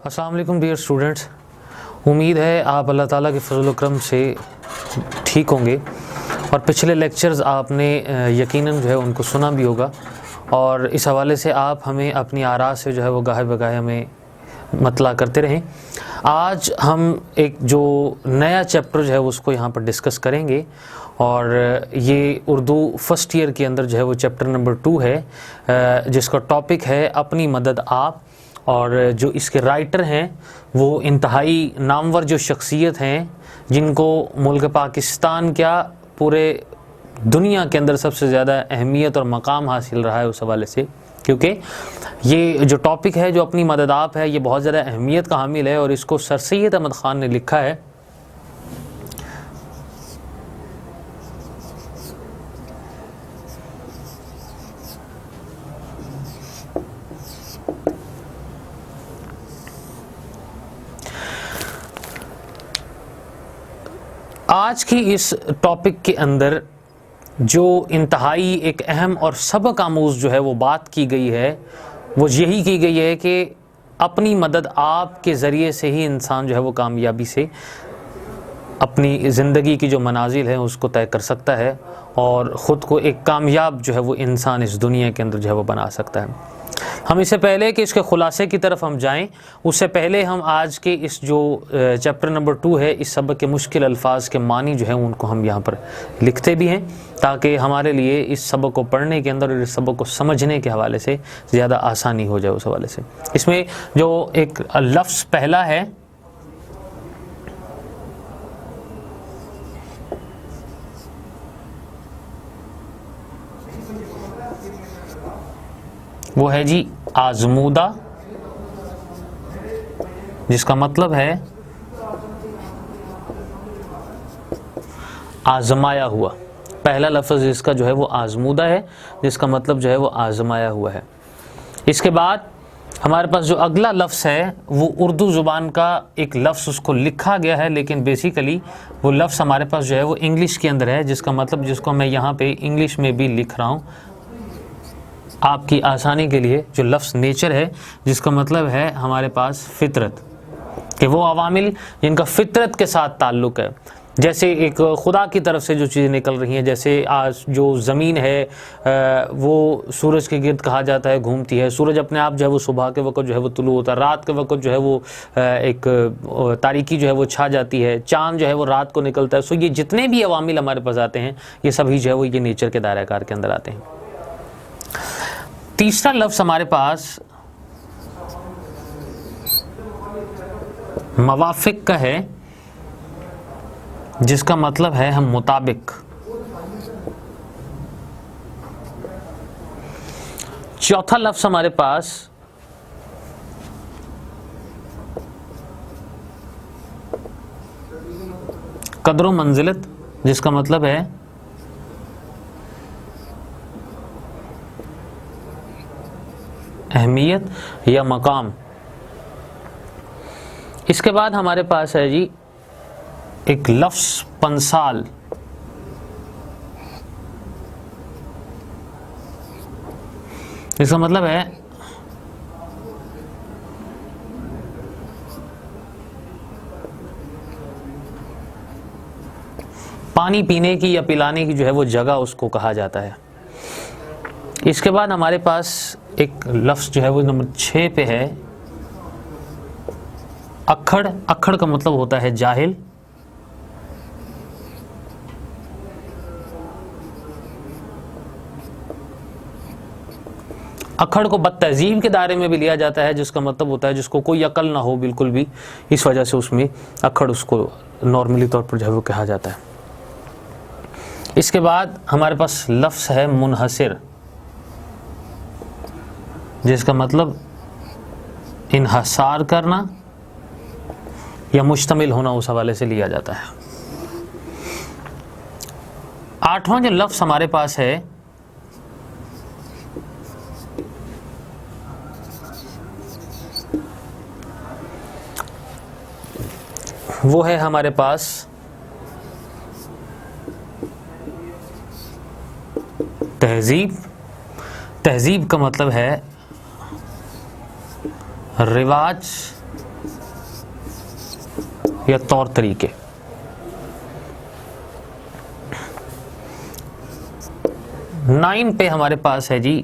السلام علیکم dear students, امید ہے آپ اللہ تعالیٰ کے فضل و کرم سے ٹھیک ہوں گے اور پچھلے لیکچرز آپ نے یقیناً ان کو سنا بھی ہوگا، اور اس حوالے سے آپ ہمیں اپنی آراء سے وہ گاہے بگاہے ہمیں مطلع کرتے رہیں۔ آج ہم ایک جو نیا چیپٹر اس کو یہاں پر ڈسکس کریں گے، اور یہ اردو فرسٹ ایئر کے اندر وہ چیپٹر نمبر 2 ہے، جس کا ٹاپک ہے اپنی مدد آپ، اور جو اس کے رائٹر ہیں وہ انتہائی نامور جو شخصیت ہیں جن کو ملک پاکستان کیا پورے دنیا کے اندر سب سے زیادہ اہمیت اور مقام حاصل رہا ہے اس حوالے سے، کیونکہ یہ جو ٹاپک ہے جو اپنی مدد آپ ہے یہ بہت زیادہ اہمیت کا حامل ہے، اور اس کو سر سید احمد خان نے لکھا ہے۔ آج کی اس ٹاپک کے اندر جو انتہائی ایک اہم اور سبق آموز وہ بات کی گئی ہے، وہ یہی کی گئی ہے کہ اپنی مدد آپ کے ذریعے سے ہی انسان وہ کامیابی سے اپنی زندگی کی جو منازل ہیں اس کو طے کر سکتا ہے، اور خود کو ایک کامیاب وہ انسان اس دنیا کے اندر وہ بنا سکتا ہے۔ ہم اس سے پہلے کہ اس کے خلاصے کی طرف ہم جائیں، اس سے پہلے ہم آج کے اس جو چیپٹر نمبر 2 ہے، اس سبق کے مشکل الفاظ کے معنی ان کو ہم یہاں پر لکھتے بھی ہیں، تاکہ ہمارے لیے اس سبق کو پڑھنے کے اندر اور اس سبق کو سمجھنے کے حوالے سے زیادہ آسانی ہو جائے۔ اس حوالے سے اس میں جو ایک لفظ پہلا ہے وہ ہے آزمودہ، جس کا مطلب ہے آزمایا ہوا۔ پہلا لفظ اس کا وہ آزمودہ ہے، جس کا مطلب وہ آزمایا ہوا ہے۔ اس کے بعد ہمارے پاس جو اگلا لفظ ہے وہ اردو زبان کا ایک لفظ اس کو لکھا گیا ہے، لیکن بیسیکلی وہ لفظ ہمارے پاس وہ انگلش کے اندر ہے، جس کا مطلب جس کو میں یہاں پہ انگلش میں بھی لکھ رہا ہوں آپ کی آسانی کے لیے، جو لفظ نیچر ہے، جس کا مطلب ہے ہمارے پاس فطرت، کہ وہ عوامل جن کا فطرت کے ساتھ تعلق ہے، جیسے ایک خدا کی طرف سے جو چیزیں نکل رہی ہیں، جیسے آج جو زمین ہے وہ سورج کے گرد کہا جاتا ہے گھومتی ہے، سورج اپنے آپ وہ صبح کے وقت وہ طلوع ہوتا ہے، رات کے وقت وہ ایک تاریکی وہ چھا جاتی ہے، چاند وہ رات کو نکلتا ہے۔ سو یہ جتنے بھی عوامل ہمارے پاس آتے ہیں یہ سبھی وہ یہ نیچر کے دائرہ کار کے اندر آتے ہیں۔ تیسرا لفظ ہمارے پاس موافق کا ہے، جس کا مطلب ہے ہم مطابق۔ چوتھا لفظ ہمارے پاس قدر و منزلت، جس کا مطلب ہے اہمیت یا مقام۔ اس کے بعد ہمارے پاس ہے ایک لفظ پنسال، اس کا مطلب ہے پانی پینے کی یا پلانے کی وہ جگہ اس کو کہا جاتا ہے۔ اس کے بعد ہمارے پاس ایک لفظ وہ نمبر 6 پہ ہے اکھڑ۔ اکھڑ کا مطلب ہوتا ہے جاہل۔ اکھڑ کو بد تہذیب کے دائرے میں بھی لیا جاتا ہے، جس کا مطلب ہوتا ہے جس کو کوئی عقل نہ ہو بالکل بھی، اس وجہ سے اس میں اکھڑ اس کو نارملی طور پر وہ کہا جاتا ہے۔ اس کے بعد ہمارے پاس لفظ ہے منحصر، جس کا مطلب انحصار کرنا یا مشتمل ہونا اس حوالے سے لیا جاتا ہے۔ آٹھواں جو لفظ ہمارے پاس ہے وہ ہے ہمارے پاس تہذیب۔ تہذیب کا مطلب ہے رواج یا طور طریقے. نائن پہ ہمارے پاس ہے جی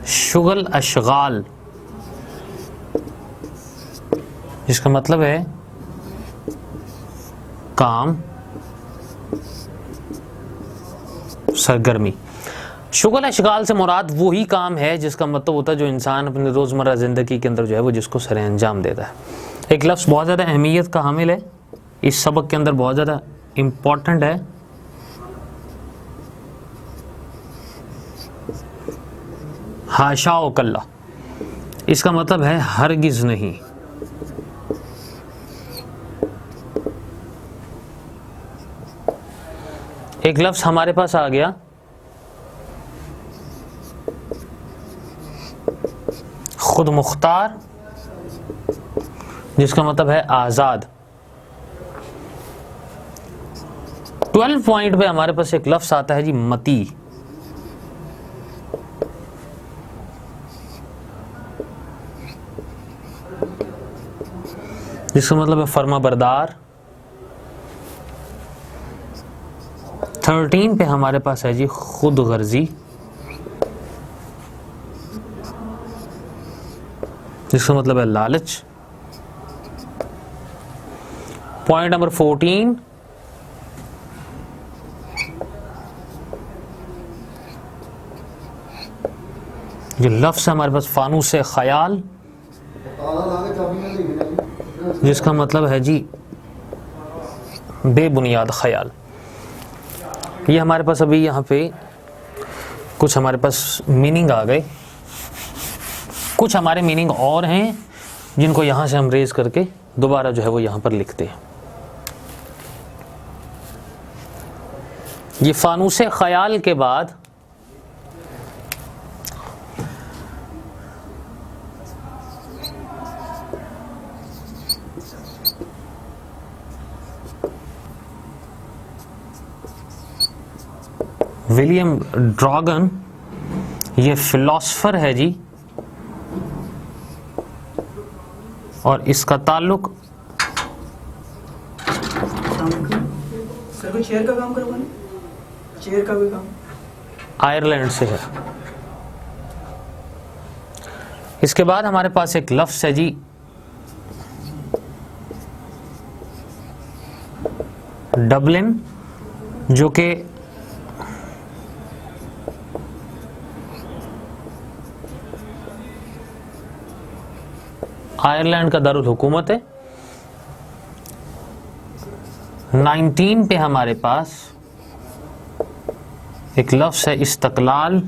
شغل اشغال، جس کا مطلب ہے کام، سرگرمی. شغل اشغال سے مراد وہی کام ہے جس کا مطلب ہوتا ہے جو انسان اپنے روزمرہ زندگی کے اندر جو ہے وہ جس کو سر انجام دیتا ہے. ایک لفظ بہت زیادہ اہمیت کا حامل ہے، اس سبق کے اندر بہت زیادہ امپورٹنٹ ہے. حاشا و کلا، اس کا مطلب ہے ہرگز نہیں. ایک لفظ ہمارے پاس آ گیا خود مختار، جس کا مطلب ہے آزاد. 12 پوائنٹ پہ ہمارے پاس ایک لفظ آتا ہے جی متی، جس کا مطلب ہے فرما بردار. 13 پہ ہمارے پاس ہے جی خود غرضی، جس کا مطلب ہے لالچ. پوائنٹ نمبر 14 یہ لفظ ہے ہمارے پاس فانوس خیال، جس کا مطلب ہے جی بے بنیاد خیال. یہ ہمارے پاس ابھی یہاں پہ کچھ ہمارے پاس میننگ آ گئے، کچھ ہمارے میننگ اور ہیں جن کو یہاں سے ہم ریز کر کے دوبارہ جو ہے وہ یہاں پر لکھتے ہیں. یہ فانوس خیال کے بعد ولیم ڈراگن، یہ فلاسفر ہے جی، اور اس کا تعلق چیئر کا کام کروانا، چیئر کا بھی کام آئرلینڈ سے ہے. اس کے بعد ہمارے پاس ایک لفظ ہے جی ڈبلن، جو کہ آئرلینڈ کا دارالحکومت ہے. 19 پہ ہمارے پاس ایک لفظ ہے استقلال،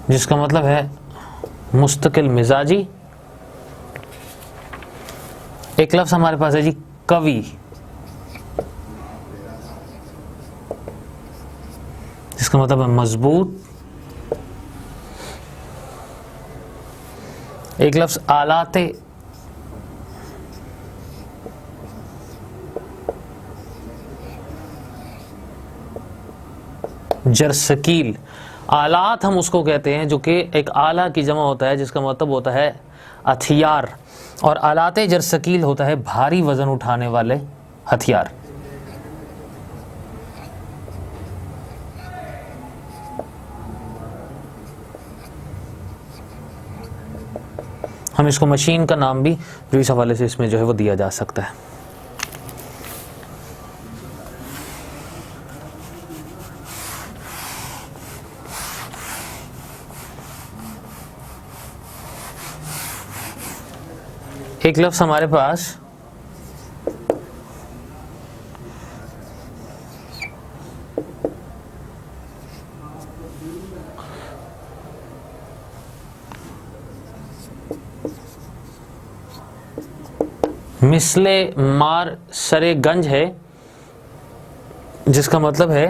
جس کا مطلب ہے مستقل مزاجی. ایک لفظ ہمارے پاس ہے جی قوی، جس کا مطلب ہے مضبوط. ایک لفظ آلات جرثقیل، آلات ہم اس کو کہتے ہیں جو کہ ایک آلہ کی جمع ہوتا ہے جس کا مطلب ہوتا ہے ہتھیار، اور آلات جرثقیل ہوتا ہے بھاری وزن اٹھانے والے ہتھیار. ہم اس کو مشین کا نام بھی جو اس حوالے سے اس میں جو ہے وہ دیا جا سکتا ہے. ایک لفظ ہمارے پاس مثل مار سرے گنج ہے، جس کا مطلب ہے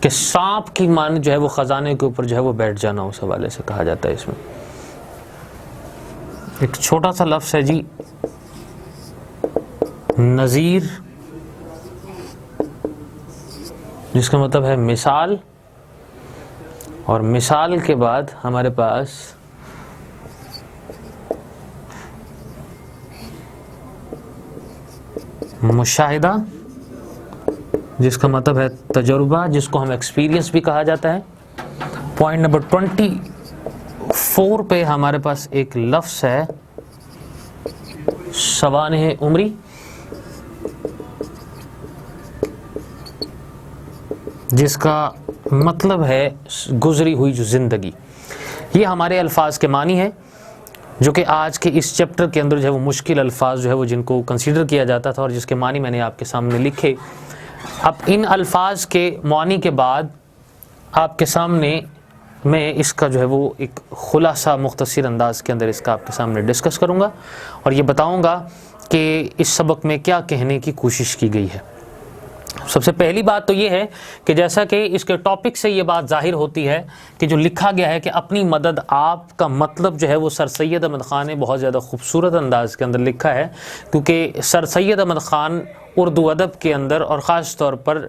کہ سانپ کی مانند جو ہے وہ خزانے کے اوپر جو ہے وہ بیٹھ جانا، اس حوالے سے کہا جاتا ہے اس میں. ایک چھوٹا سا لفظ ہے جی نظیر، جس کا مطلب ہے مثال، اور مثال کے بعد ہمارے پاس مشاہدہ، جس کا مطلب ہے تجربہ، جس کو ہم ایکسپیرینس بھی کہا جاتا ہے۔ پوائنٹ نمبر 24 پہ ہمارے پاس ایک لفظ ہے سوانح عمری، جس کا مطلب ہے گزری ہوئی جو زندگی۔ یہ ہمارے الفاظ کے معنی ہے، جو کہ آج کے اس چیپٹر کے اندر جو ہے وہ مشکل الفاظ جو ہے وہ جن کو کنسیڈر کیا جاتا تھا، اور جس کے معنی میں نے آپ کے سامنے لکھے۔ اب ان الفاظ کے معنی کے بعد آپ کے سامنے میں اس کا جو ہے وہ ایک خلاصہ مختصر انداز کے اندر اس کا آپ کے سامنے ڈسکس کروں گا، اور یہ بتاؤں گا کہ اس سبق میں کیا کہنے کی کوشش کی گئی ہے۔ سب سے پہلی بات تو یہ ہے کہ جیسا کہ اس کے ٹاپک سے یہ بات ظاہر ہوتی ہے کہ جو لکھا گیا ہے کہ اپنی مدد آپ کا مطلب جو ہے وہ سر سید احمد خان نے بہت زیادہ خوبصورت انداز کے اندر لکھا ہے، کیونکہ سر سید احمد خان اردو ادب کے اندر اور خاص طور پر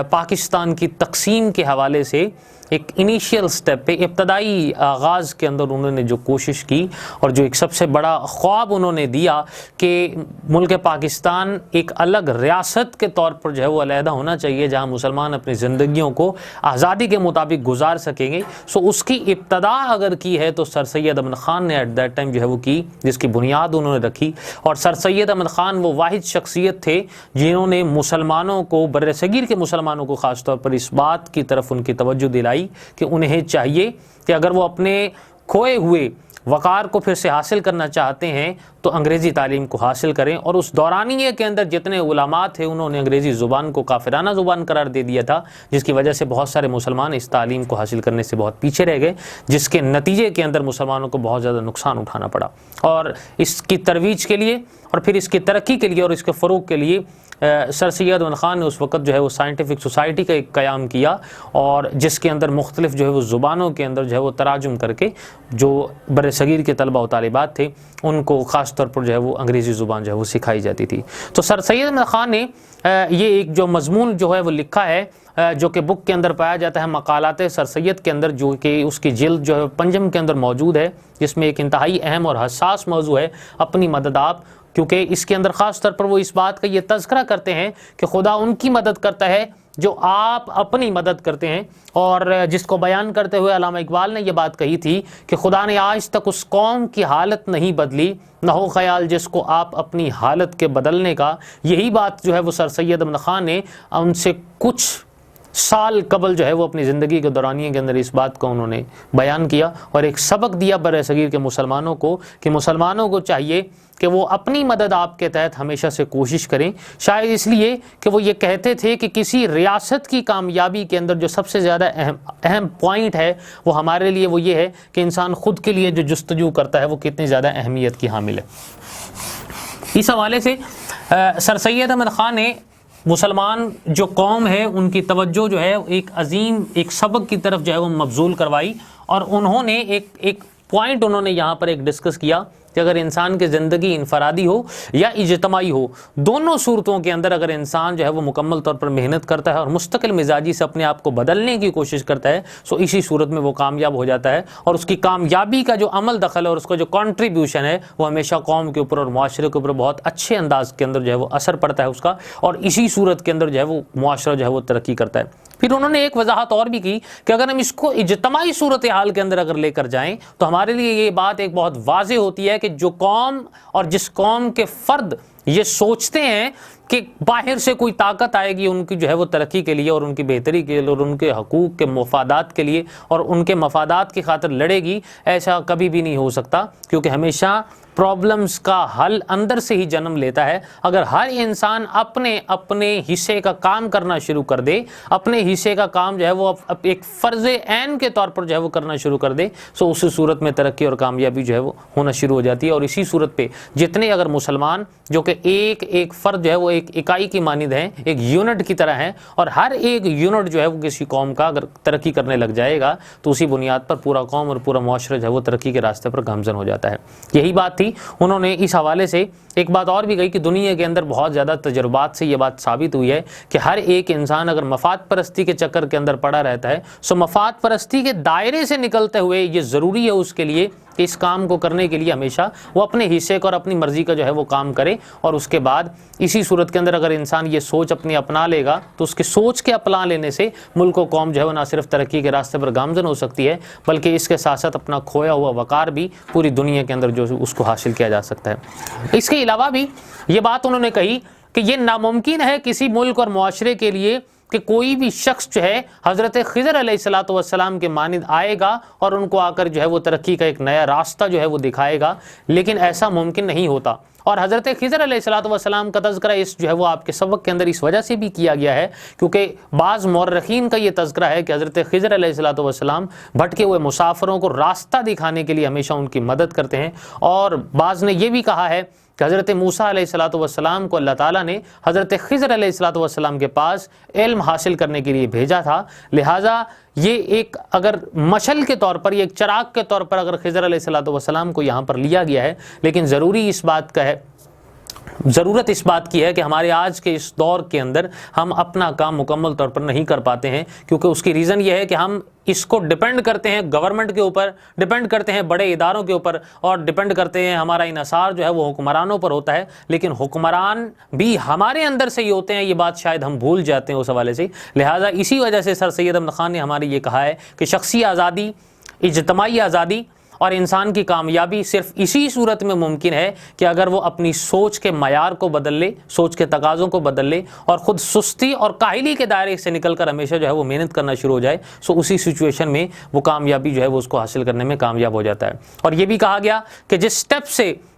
پاکستان کی تقسیم کے حوالے سے ایک انیشیل سٹیپ پہ، ابتدائی آغاز کے اندر انہوں نے جو کوشش کی اور جو ایک سب سے بڑا خواب انہوں نے دیا کہ ملک پاکستان ایک الگ ریاست کے طور پر جو ہے وہ علیحدہ ہونا چاہیے، جہاں مسلمان اپنی زندگیوں کو آزادی کے مطابق گزار سکیں گے، سو اس کی ابتدا اگر کی ہے تو سر سید احمد خان نے ایٹ دیٹ ٹائم جو ہے وہ کی، جس کی بنیاد انہوں نے رکھی۔ اور سر سید احمد خان وہ واحد شخصیت تھے جنہوں نے مسلمانوں کو، بر صغیر کے مسلمانوں کو خاص طور پر اس بات کی طرف ان کی توجہ دلائی کہ انہیں چاہیے کہ اگر وہ اپنے کھوئے ہوئے وقار کو پھر سے حاصل کرنا چاہتے ہیں تو انگریزی تعلیم کو حاصل کریں۔ اور اس دورانیے کے اندر جتنے علماء تھے انہوں نے انگریزی زبان کو کافرانہ زبان قرار دے دیا تھا، جس کی وجہ سے بہت سارے مسلمان اس تعلیم کو حاصل کرنے سے بہت پیچھے رہ گئے، جس کے نتیجے کے اندر مسلمانوں کو بہت زیادہ نقصان اٹھانا پڑا۔ اور اس کی ترویج کے لیے اور پھر اس کی ترقی کے لیے اور اس کے فروغ کے لیے سر سید احمد خان نے اس وقت جو ہے وہ سائنٹیفک سوسائٹی کا ایک قیام کیا، اور جس کے اندر مختلف جو ہے وہ زبانوں کے اندر جو ہے وہ تراجم کر کے جو بر صغیر کے طلبہ و طالبات تھے ان کو خاص طور پر جو ہے وہ انگریزی زبان جو ہے وہ سکھائی جاتی تھی۔ تو سر سید احمد خان نے یہ ایک جو مضمون جو ہے وہ لکھا ہے، جو کہ بک کے اندر پایا جاتا ہے مقالات سر سید کے اندر، جو کہ اس کی جلد جو ہے پنجم کے اندر موجود ہے، جس میں ایک انتہائی اہم اور حساس موضوع ہے اپنی مدد آپ، کیونکہ اس کے اندر خاص طور پر وہ اس بات کا یہ تذکرہ کرتے ہیں کہ خدا ان کی مدد کرتا ہے جو آپ اپنی مدد کرتے ہیں، اور جس کو بیان کرتے ہوئے علامہ اقبال نے یہ بات کہی تھی کہ خدا نے آج تک اس قوم کی حالت نہیں بدلی، نہ ہو خیال جس کو آپ اپنی حالت کے بدلنے کا۔ یہی بات جو ہے وہ سر سید احمد خان نے ان سے کچھ سال قبل جو ہے وہ اپنی زندگی کے دورانیے کے اندر اس بات کو انہوں نے بیان کیا اور ایک سبق دیا بر صغیر کے مسلمانوں کو کہ مسلمانوں کو چاہیے کہ وہ اپنی مدد آپ کے تحت ہمیشہ سے کوشش کریں، شاید اس لیے کہ وہ یہ کہتے تھے کہ کسی ریاست کی کامیابی کے اندر جو سب سے زیادہ اہم پوائنٹ ہے وہ ہمارے لیے وہ یہ ہے کہ انسان خود کے لیے جو جستجو کرتا ہے وہ کتنی زیادہ اہمیت کی حامل ہے۔ اس حوالے سے سر سید احمد خان نے مسلمان جو قوم ہے ان کی توجہ جو ہے ایک عظیم ایک سبق کی طرف جو ہے وہ مبذول کروائی، اور انہوں نے ایک پوائنٹ انہوں نے یہاں پر ایک ڈسکس کیا کہ اگر انسان کی زندگی انفرادی ہو یا اجتماعی ہو، دونوں صورتوں کے اندر اگر انسان جو ہے وہ مکمل طور پر محنت کرتا ہے اور مستقل مزاجی سے اپنے آپ کو بدلنے کی کوشش کرتا ہے، سو اسی صورت میں وہ کامیاب ہو جاتا ہے، اور اس کی کامیابی کا جو عمل دخل ہے اور اس کا جو کنٹریبیوشن ہے وہ ہمیشہ قوم کے اوپر اور معاشرے کے اوپر بہت اچھے انداز کے اندر جو ہے وہ اثر پڑتا ہے اس کا، اور اسی صورت کے اندر جو ہے وہ معاشرہ جو ہے وہ ترقی کرتا ہے۔ پھر انہوں نے ایک وضاحت اور بھی کی کہ اگر ہم اس کو اجتماعی صورتحال کے اندر اگر لے کر جائیں تو ہمارے لیے یہ بات ایک بہت واضح ہوتی ہے کہ جو قوم اور جس قوم کے فرد یہ سوچتے ہیں کہ باہر سے کوئی طاقت آئے گی ان کی جو ہے وہ ترقی کے لیے اور ان کی بہتری کے لیے اور ان کے حقوق کے مفادات کے لیے اور ان کے مفادات کی خاطر لڑے گی، ایسا کبھی بھی نہیں ہو سکتا، کیونکہ ہمیشہ پرابلمز کا حل اندر سے ہی جنم لیتا ہے۔ اگر ہر انسان اپنے حصے کا کام کرنا شروع کر دے، اپنے حصے کا کام جو ہے وہ ایک فرض عین کے طور پر جو ہے وہ کرنا شروع کر دے، سو اسی صورت میں ترقی اور کامیابی جو ہے وہ ہونا شروع ہو جاتی ہے۔ اور اسی صورت پہ جتنے اگر مسلمان جو کہ ایک فرد جو ہے وہ ایک اکائی کی مانند ہیں، ایک یونٹ کی طرح ہیں، اور ہر ایک یونٹ جو ہے وہ کسی قوم کا اگر ترقی کرنے لگ جائے گا تو اسی بنیاد پر پورا قوم اور پورا معاشرہ جو ہے وہ ترقی کے راستے پر گامزن ہو جاتا ہے۔ یہی بات تھی، انہوں نے اس حوالے سے ایک بات اور بھی کہی کہ دنیا کے اندر بہت زیادہ تجربات سے یہ بات ثابت ہوئی ہے کہ ہر ایک انسان اگر مفاد پرستی کے چکر کے اندر پڑا رہتا ہے سو مفاد پرستی کے دائرے سے نکلتے ہوئے یہ ضروری ہے اس کے لیے کہ اس کام کو کرنے کے لیے ہمیشہ وہ اپنے حصے کا اور اپنی مرضی کا جو ہے وہ کام کرے، اور اس کے بعد اسی صورت کے اندر اگر انسان یہ سوچ اپنی اپنا لے گا تو اس کی سوچ کے اپنا لینے سے ملک و قوم جو ہے وہ نہ صرف ترقی کے راستے پر گامزن ہو سکتی ہے بلکہ اس کے ساتھ ساتھ اپنا کھویا ہوا وقار بھی پوری دنیا کے اندر جو اس کو حاصل کیا جا سکتا ہے۔ اس کے علاوہ بھی یہ بات انہوں نے کہی کہ یہ ناممکن ہے کسی ملک اور معاشرے کے لیے کہ کوئی بھی شخص جو ہے حضرت خضر علیہ الصلوۃ والسلام کے مانند آئے گا اور ان کو آ کر جو ہے وہ ترقی کا ایک نیا راستہ جو ہے وہ دکھائے گا، لیکن ایسا ممکن نہیں ہوتا۔ اور حضرت خضر علیہ الصلوۃ والسلام کا تذکرہ اس جو ہے وہ آپ کے سبق کے اندر اس وجہ سے بھی کیا گیا ہے کیونکہ بعض مورخین کا یہ تذکرہ ہے کہ حضرت خضر علیہ الصلوۃ والسلام بھٹکے ہوئے مسافروں کو راستہ دکھانے کے لیے ہمیشہ ان کی مدد کرتے ہیں، اور بعض نے یہ بھی کہا ہے کہ حضرت موسیٰ علیہ الصلوۃ والسلام کو اللہ تعالیٰ نے حضرت خضر علیہ الصلوۃ والسلام کے پاس علم حاصل کرنے کے لیے بھیجا تھا، لہٰذا یہ ایک اگر مشل کے طور پر، یہ ایک چراغ کے طور پر اگر خضر علیہ الصلوۃ والسلام کو یہاں پر لیا گیا ہے، لیکن ضرورت اس بات کی ہے کہ ہمارے آج کے اس دور کے اندر ہم اپنا کام مکمل طور پر نہیں کر پاتے ہیں، کیونکہ اس کی ریزن یہ ہے کہ ہم اس کو ڈیپینڈ کرتے ہیں گورنمنٹ کے اوپر، ڈیپینڈ کرتے ہیں بڑے اداروں کے اوپر، اور ڈیپینڈ کرتے ہیں ہمارا انحصار جو ہے وہ حکمرانوں پر ہوتا ہے، لیکن حکمران بھی ہمارے اندر سے ہی ہوتے ہیں، یہ بات شاید ہم بھول جاتے ہیں اس حوالے سے۔ لہٰذا اسی وجہ سے سر سید احمد خان نے ہمارے یہ کہا ہے کہ شخصی آزادی، اجتماعی آزادی اور انسان کی کامیابی صرف اسی صورت میں ممکن ہے کہ اگر وہ اپنی سوچ کے معیار کو بدل لے، سوچ کے تقاضوں کو بدل لے، اور خود سستی اور کاہلی کے دائرے سے نکل کر ہمیشہ جو ہے وہ محنت کرنا شروع ہو جائے، سو اسی سچویشن میں وہ کامیابی جو ہے وہ اس کو حاصل کرنے میں کامیاب ہو جاتا ہے۔ اور یہ بھی کہا گیا کہ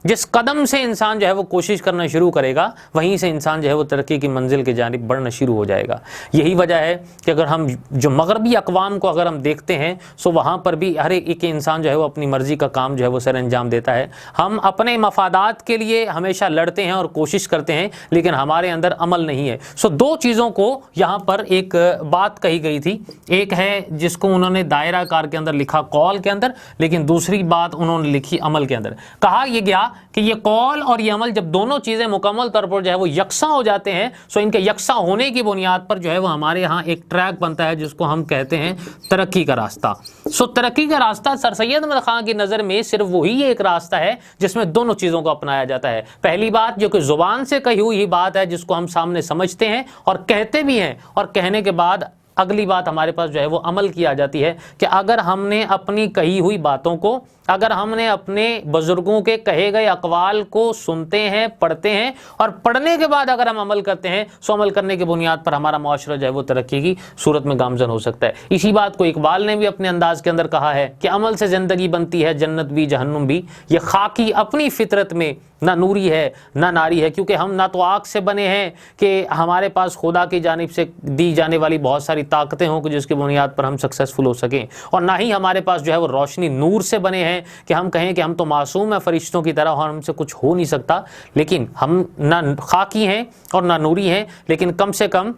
جس قدم سے انسان جو ہے وہ کوشش کرنا شروع کرے گا وہیں سے انسان جو ہے وہ ترقی کی منزل کی جانب بڑھنا شروع ہو جائے گا۔ یہی وجہ ہے کہ اگر ہم جو مغربی اقوام کو اگر ہم دیکھتے ہیں سو وہاں پر بھی ہر ایک انسان جو ہے وہ اپنی مرضی کا کام جو ہے وہ سر انجام دیتا ہے۔ ہم اپنے مفادات کے لیے ہمیشہ لڑتے ہیں اور کوشش کرتے ہیں، لیکن ہمارے اندر عمل نہیں ہے۔ سو دو چیزوں کو یہاں پر ایک بات کہی گئی تھی، ایک ہے جس کو انہوں نے دائرہ کار کے اندر لکھا قول کے اندر، لیکن دوسری بات انہوں نے لکھی عمل کے اندر۔ کہا یہ گیا کہ یہ قول اور یہ عمل جب دونوں چیزیں مکمل طور پر جو ہے وہ یکساں ہو جاتے ہیں سو ان کے یکساں ہونے کی بنیاد پر جو ہے وہ ہمارے ہاں ایک ٹریک بنتا ہے جس کو ہم کہتے ہیں ترقی کا راستہ۔ سو ترقی کا راستہ سر سید احمد خان کی نظر میں صرف وہی ایک راستہ ہے جس میں دونوں چیزوں کو اپنایا جاتا ہے۔ پہلی بات جو کہ زبان سے کہی ہوئی بات ہے جس کو ہم سامنے سمجھتے ہیں اور کہتے بھی ہیں، اور کہنے کے بعد اگلی بات ہمارے پاس جو ہے وہ عمل کی آ جاتی ہے کہ اگر ہم نے اپنی کہی ہوئی باتوں کو، اگر ہم نے اپنے بزرگوں کے کہے گئے اقوال کو سنتے ہیں، پڑھتے ہیں، اور پڑھنے کے بعد اگر ہم عمل کرتے ہیں سو عمل کرنے کی بنیاد پر ہمارا معاشرہ جو ہے وہ ترقی کی صورت میں گامزن ہو سکتا ہے۔ اسی بات کو اقبال نے بھی اپنے انداز کے اندر کہا ہے کہ عمل سے زندگی بنتی ہے جنت بھی جہنم بھی، یہ خاکی اپنی فطرت میں نہ نوری ہے نہ ناری ہے، کیونکہ ہم نہ تو آگ سے بنے ہیں کہ ہمارے پاس خدا کی جانب سے دی جانے والی بہت ساری طاقتیں ہوں کہ جس کی بنیاد پر ہم سکسیسفل ہو سکیں، اور نہ ہی ہمارے پاس جو ہے وہ روشنی نور سے بنے ہیں کہ ہم کہیں کہ ہم تو معصوم ہیں فرشتوں کی طرح اور ہم سے کچھ ہو نہیں سکتا، لیکن ہم نہ خاکی ہیں اور نہ نوری ہیں، لیکن کم سے کم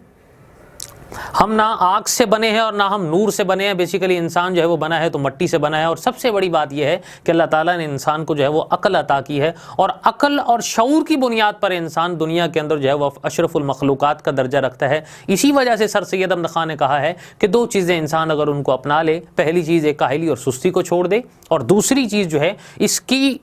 ہم نہ آگ سے بنے ہیں اور نہ ہم نور سے بنے ہیں۔ بیسیکلی انسان جو ہے وہ بنا ہے تو مٹی سے بنا ہے، اور سب سے بڑی بات یہ ہے کہ اللہ تعالیٰ نے انسان کو جو ہے وہ عقل عطا کی ہے، اور عقل اور شعور کی بنیاد پر انسان دنیا کے اندر جو ہے وہ اشرف المخلوقات کا درجہ رکھتا ہے۔ اسی وجہ سے سر سید احمد خان نے کہا ہے کہ دو چیزیں انسان اگر ان کو اپنا لے، پہلی چیز ایک کاہلی اور سستی کو چھوڑ دے، اور دوسری چیز جو ہے اس کی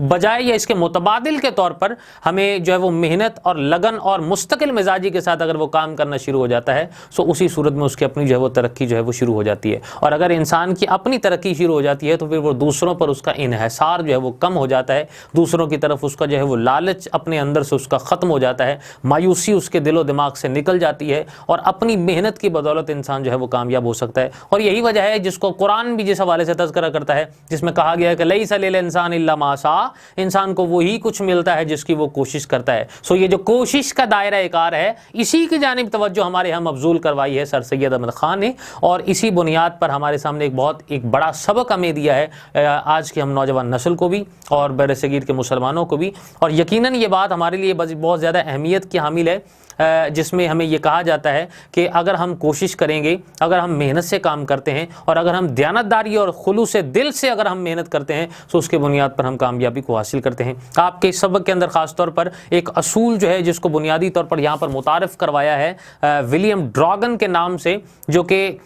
بجائے یا اس کے متبادل کے طور پر ہمیں جو ہے وہ محنت اور لگن اور مستقل مزاجی کے ساتھ اگر وہ کام کرنا شروع ہو جاتا ہے سو اسی صورت میں اس کی اپنی جو ہے وہ ترقی جو ہے وہ شروع ہو جاتی ہے، اور اگر انسان کی اپنی ترقی شروع ہو جاتی ہے تو پھر وہ دوسروں پر اس کا انحصار جو ہے وہ کم ہو جاتا ہے، دوسروں کی طرف اس کا جو ہے وہ لالچ اپنے اندر سے اس کا ختم ہو جاتا ہے، مایوسی اس کے دل و دماغ سے نکل جاتی ہے، اور اپنی محنت کی بدولت انسان جو ہے وہ کامیاب ہو سکتا ہے۔ اور یہی وجہ ہے جس کو قرآن بھی جس حوالے سے تذکرہ کرتا ہے، جس میں کہا گیا ہے کہ لیس للانسان الا ما سعى, انسان کو وہی کچھ ملتا ہے جس کی وہ کوشش کرتا ہے. سو یہ جو کوشش کا دائرہ کار ہے, اسی کی جانب توجہ ہمارے ہم مبذول کروائی ہے سر سید احمد خان نے, اور اسی بنیاد پر ہمارے سامنے ایک بڑا سبق ہمیں دیا ہے آج کی ہم نوجوان نسل کو بھی اور بر صغیر کے مسلمانوں کو بھی. اور یقیناً یہ بات ہمارے لیے بہت زیادہ اہمیت کی حامل ہے, جس میں ہمیں یہ کہا جاتا ہے کہ اگر ہم کوشش کریں گے, اگر ہم محنت سے کام کرتے ہیں, اور اگر ہم دیانتداری اور خلوص دل سے اگر ہم محنت کرتے ہیں, تو اس کے بنیاد پر ہم کامیابی کو حاصل کرتے ہیں. آپ کے اس سبق کے اندر خاص طور پر ایک اصول جو ہے جس کو بنیادی طور پر یہاں پر متعارف کروایا ہے ولیم ڈراگن کے نام سے, جو کہ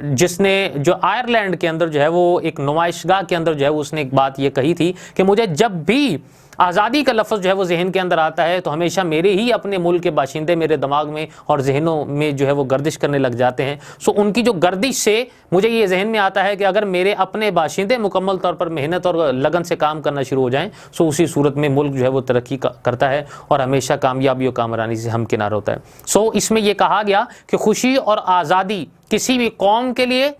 جس نے جو آئرلینڈ کے اندر جو ہے وہ ایک نمائشگاہ کے اندر جو ہے اس نے ایک بات یہ کہی تھی کہ مجھے جب بھی آزادی کا لفظ جو ہے وہ ذہن کے اندر آتا ہے تو ہمیشہ میرے ہی اپنے ملک کے باشندے میرے دماغ میں اور ذہنوں میں جو ہے وہ گردش کرنے لگ جاتے ہیں. سو ان کی جو گردش سے مجھے یہ ذہن میں آتا ہے کہ اگر میرے اپنے باشندے مکمل طور پر محنت اور لگن سے کام کرنا شروع ہو جائیں, سو اسی صورت میں ملک جو ہے وہ ترقی کرتا ہے اور ہمیشہ کامیابی و کامرانی سے ہمکنار ہوتا ہے. سو اس میں یہ کہا گیا کہ خوشی اور آزادی کسی بھی قوم کے لیے,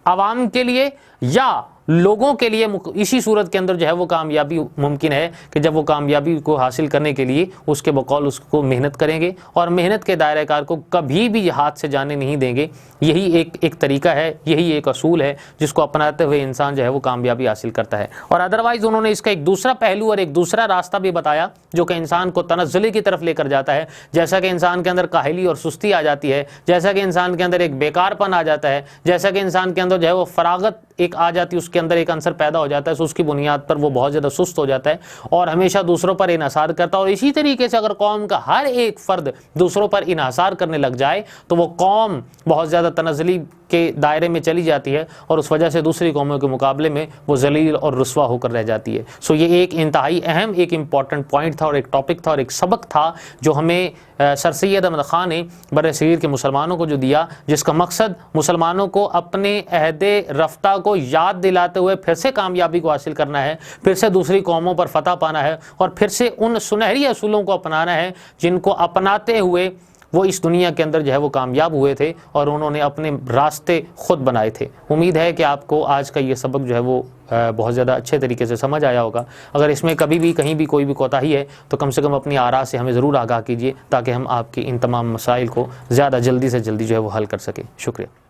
عوام کے لیے یا لوگوں کے لیے اسی صورت کے اندر جو ہے وہ کامیابی ممکن ہے کہ جب وہ کامیابی کو حاصل کرنے کے لیے اس کے بقول اس کو محنت کریں گے اور محنت کے دائرہ کار کو کبھی بھی ہاتھ سے جانے نہیں دیں گے. یہی ایک طریقہ ہے, یہی ایک اصول ہے جس کو اپناتے ہوئے انسان جو ہے وہ کامیابی حاصل کرتا ہے. اور ادروائز انہوں نے اس کا ایک دوسرا پہلو اور ایک دوسرا راستہ بھی بتایا جو کہ انسان کو تنزلی کی طرف لے کر جاتا ہے. جیسا کہ انسان کے اندر کاہلی اور سستی آ جاتی ہے, جیسا کہ انسان کے اندر ایک بیکار پن آ جاتا ہے, جیسا کہ انسان کے اندر جو ہے وہ فراغت ایک آ جاتی ہے, اس کے اندر ایک عنصر پیدا ہو جاتا ہے, سو اس کی بنیاد پر وہ بہت زیادہ سست ہو جاتا ہے اور ہمیشہ دوسروں پر انحصار کرتا ہے. اور اسی طریقے سے اگر قوم کا ہر ایک فرد دوسروں پر انحصار کرنے لگ جائے تو وہ قوم بہت زیادہ تنزلی کے دائرے میں چلی جاتی ہے اور اس وجہ سے دوسری قوموں کے مقابلے میں وہ ذلیل اور رسوا ہو کر رہ جاتی ہے. سو یہ ایک انتہائی اہم ایک امپورٹنٹ پوائنٹ تھا اور ایک ٹاپک تھا اور ایک سبق تھا جو ہمیں سر سید احمد خان نے بر صغیر کے مسلمانوں کو جو دیا, جس کا مقصد مسلمانوں کو اپنے عہد رفتہ کو یاد دلاتے ہوئے پھر سے کامیابی کو حاصل کرنا ہے, پھر سے دوسری قوموں پر فتح پانا ہے اور پھر سے ان سنہری اصولوں کو اپنانا ہے جن کو اپناتے ہوئے وہ اس دنیا کے اندر جو ہے وہ کامیاب ہوئے تھے اور انہوں نے اپنے راستے خود بنائے تھے. امید ہے کہ آپ کو آج کا یہ سبق جو ہے وہ بہت زیادہ اچھے طریقے سے سمجھ آیا ہوگا. اگر اس میں کبھی بھی کہیں بھی کوئی بھی کوتاہی ہے تو کم سے کم اپنی آراء سے ہمیں ضرور آگاہ کیجیے تاکہ ہم آپ کی ان تمام مسائل کو زیادہ جلدی سے جلدی جو ہے وہ حل کر سکیں. شکریہ.